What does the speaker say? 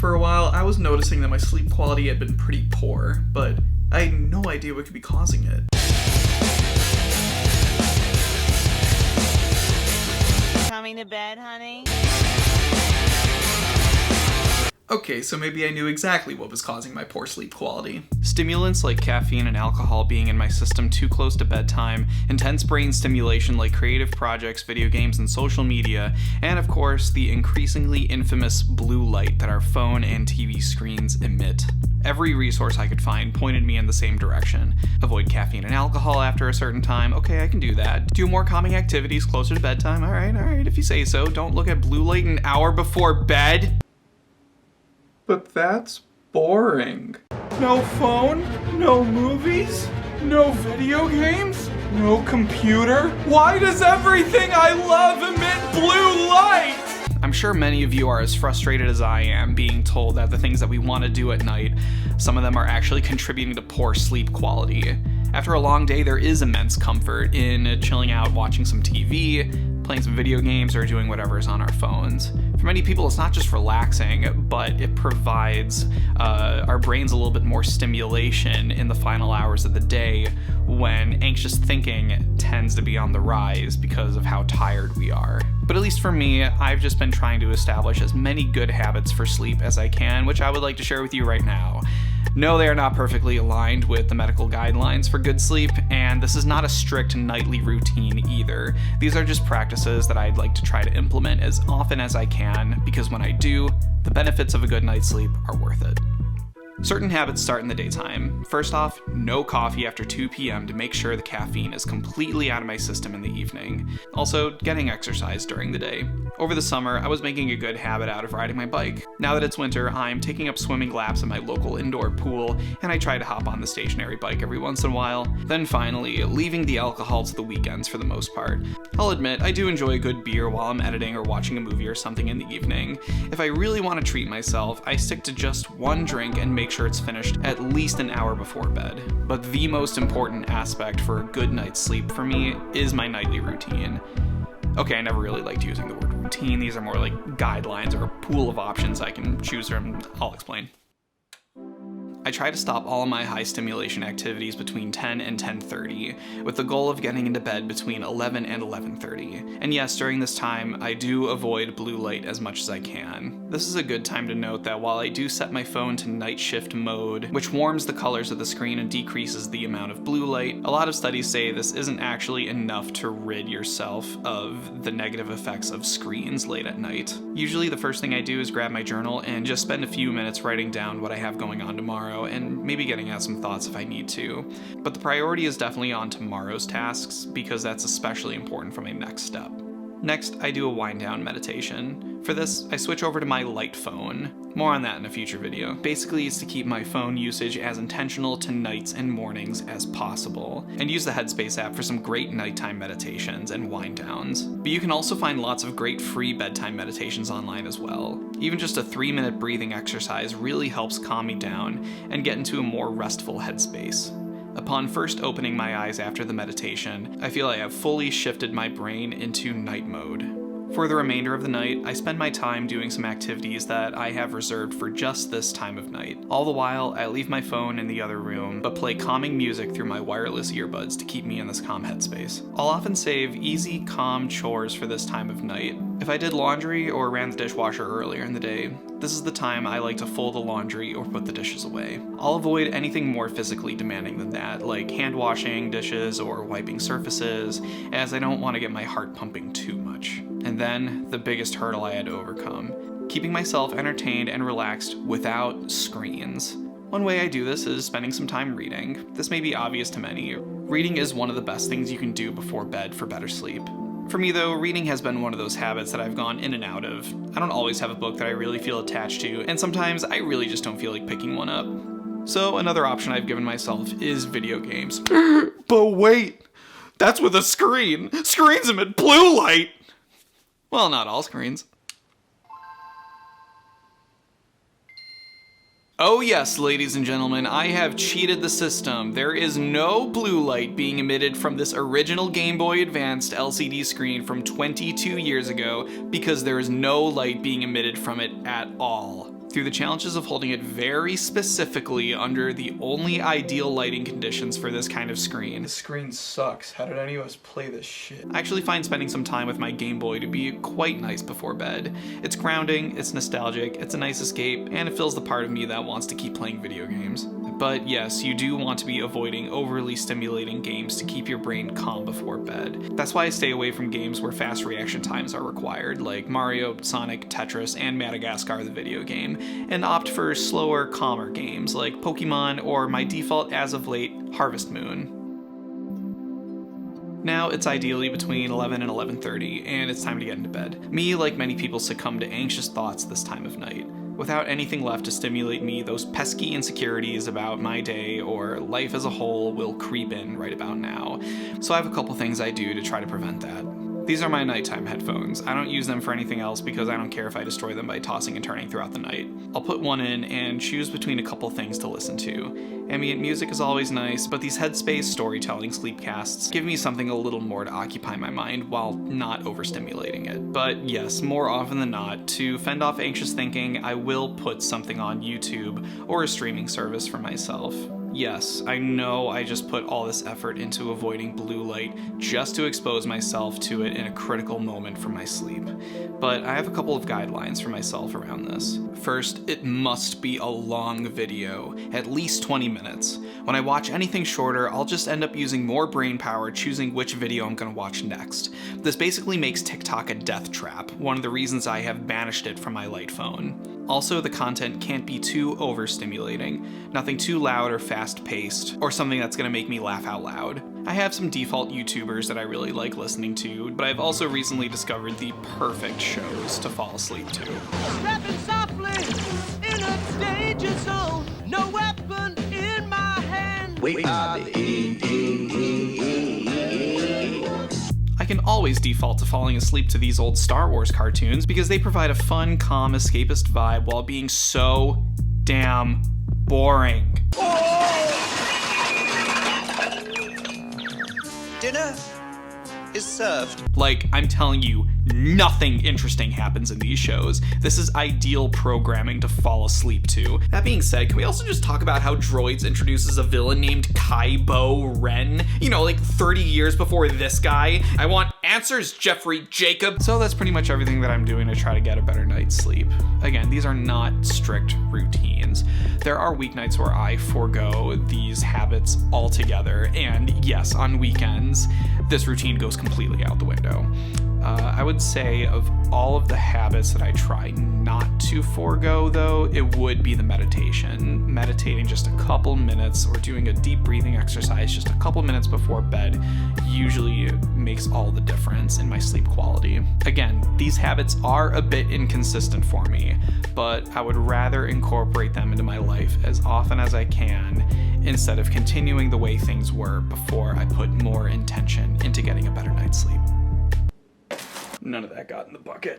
For a while, I was noticing that my sleep quality had been pretty poor, but I had no idea what could be causing it. Coming to bed, honey? Okay, so maybe I knew exactly what was causing my poor sleep quality. Stimulants like caffeine and alcohol being in my system too close to bedtime, intense brain stimulation like creative projects, video games, and social media, and of course, the increasingly infamous blue light that our phone and TV screens emit. Every resource I could find pointed me in the same direction. Avoid caffeine and alcohol after a certain time. Okay, I can do that. Do more calming activities closer to bedtime. All right, if you say so. Don't look at blue light an hour before bed. But that's boring. No phone? No movies? No video games? No computer? Why does everything I love emit blue light? I'm sure many of you are as frustrated as I am being told that the things that we want to do at night, some of them are actually contributing to poor sleep quality. After a long day, there is immense comfort in chilling out, watching some TV, playing some video games, or doing whatever is on our phones. For many people, it's not just relaxing, but it provides our brains a little bit more stimulation in the final hours of the day when anxious thinking tends to be on the rise because of how tired we are. But at least for me, I've just been trying to establish as many good habits for sleep as I can, which I would like to share with you right now. No, they are not perfectly aligned with the medical guidelines for good sleep, and this is not a strict nightly routine either. These are just practices that I'd like to try to implement as often as I can, because when I do, the benefits of a good night's sleep are worth it. Certain habits start in the daytime. First off, no coffee after 2 p.m. to make sure the caffeine is completely out of my system in the evening. Also, getting exercise during the day. Over the summer, I was making a good habit out of riding my bike. Now that it's winter, I'm taking up swimming laps in my local indoor pool, and I try to hop on the stationary bike every once in a while. Then finally, leaving the alcohol to the weekends for the most part. I'll admit, I do enjoy a good beer while I'm editing or watching a movie or something in the evening. If I really want to treat myself, I stick to just one drink and make sure it's finished at least an hour before bed. But the most important aspect for a good night's sleep for me is my nightly routine. Okay, I never really liked using the word routine. These are more like guidelines or a pool of options I can choose from. I'll explain. I try to stop all of my high stimulation activities between 10 and 10:30, with the goal of getting into bed between 11 and 11:30. And yes, during this time, I do avoid blue light as much as I can. This is a good time to note that while I do set my phone to night shift mode, which warms the colors of the screen and decreases the amount of blue light, a lot of studies say this isn't actually enough to rid yourself of the negative effects of screens late at night. Usually the first thing I do is grab my journal and just spend a few minutes writing down what I have going on tomorrow, and maybe getting out some thoughts if I need to. But the priority is definitely on tomorrow's tasks, because that's especially important for my next step. Next, I do a wind down meditation. For this, I switch over to my light phone. More on that in a future video. Basically, it's to keep my phone usage as intentional to nights and mornings as possible, and use the Headspace app for some great nighttime meditations and wind downs. But you can also find lots of great free bedtime meditations online as well. Even just a 3-minute breathing exercise really helps calm me down and get into a more restful headspace. Upon first opening my eyes after the meditation, I feel I have fully shifted my brain into night mode. For the remainder of the night, I spend my time doing some activities that I have reserved for just this time of night. All the while, I leave my phone in the other room, but play calming music through my wireless earbuds to keep me in this calm headspace. I'll often save easy, calm chores for this time of night. If I did laundry or ran the dishwasher earlier in the day, this is the time I like to fold the laundry or put the dishes away. I'll avoid anything more physically demanding than that, like hand washing dishes or wiping surfaces, as I don't want to get my heart pumping too much. And then, the biggest hurdle I had to overcome: keeping myself entertained and relaxed without screens. One way I do this is spending some time reading. This may be obvious to many. Reading is one of the best things you can do before bed for better sleep. For me though, reading has been one of those habits that I've gone in and out of. I don't always have a book that I really feel attached to, and sometimes I really just don't feel like picking one up. So another option I've given myself is video games. But wait! That's with a screen! Screens emit blue light! Well, not all screens. Oh yes, ladies and gentlemen, I have cheated the system. There is no blue light being emitted from this original Game Boy Advanced LCD screen from 22 years ago, because there is no light being emitted from it at all. through the challenges of holding it very specifically under the only ideal lighting conditions for this kind of screen. The screen sucks. How did any of us play this shit? I actually find spending some time with my Game Boy to be quite nice before bed. It's grounding, it's nostalgic, it's a nice escape, and it fills the part of me that wants to keep playing video games. But yes, you do want to be avoiding overly stimulating games to keep your brain calm before bed. That's why I stay away from games where fast reaction times are required, like Mario, Sonic, Tetris, and Madagascar the video game, and opt for slower, calmer games like Pokemon or my default as of late, Harvest Moon. Now it's ideally between 11 and 11:30, and it's time to get into bed. Me, like many people, succumb to anxious thoughts this time of night. Without anything left to stimulate me, those pesky insecurities about my day or life as a whole will creep in right about now. So I have a couple things I do to try to prevent that. These are my nighttime headphones. I don't use them for anything else because I don't care if I destroy them by tossing and turning throughout the night. I'll put one in and choose between a couple things to listen to. Ambient music is always nice, but these headspace storytelling sleepcasts give me something a little more to occupy my mind while not overstimulating it. But yes, more often than not, to fend off anxious thinking, I will put something on YouTube or a streaming service for myself. Yes, I know I just put all this effort into avoiding blue light just to expose myself to it in a critical moment for my sleep. But I have a couple of guidelines for myself around this. First, it must be a long video, at least 20 minutes. When I watch anything shorter, I'll just end up using more brain power choosing which video I'm gonna watch next. This basically makes TikTok a death trap, one of the reasons I have banished it from my light phone. Also, the content can't be too overstimulating, nothing too loud or fast-paced, or something that's gonna make me laugh out loud. I have some default YouTubers that I really like listening to, but I've also recently discovered the perfect shows to fall asleep to. Stepping softly in a danger zone, no weapon in my hand. We are the I can always default to falling asleep to these old Star Wars cartoons because they provide a fun, calm, escapist vibe while being so damn boring. dinner is served. Like, I'm telling you, nothing interesting happens in these shows. This is ideal programming to fall asleep to. That being said, can we also just talk about how Droids introduces a villain named Kybo Ren? You know, like 30 years before this guy. I want answers, Jeffrey Jacob. So that's pretty much everything that I'm doing to try to get a better night's sleep. Again, these are not strict routines. There are weeknights where I forego these habits altogether, and yes, on weekends, this routine goes completely out the window. I would say of all of the habits that I try not to forego, though, it would be the meditation. Meditating just a couple minutes or doing a deep breathing exercise just a couple minutes before bed usually makes all the difference in my sleep quality. Again, these habits are a bit inconsistent for me, but I would rather incorporate them into my life as often as I can instead of continuing the way things were before I put more intention into getting a better night's sleep. None of that got in the bucket.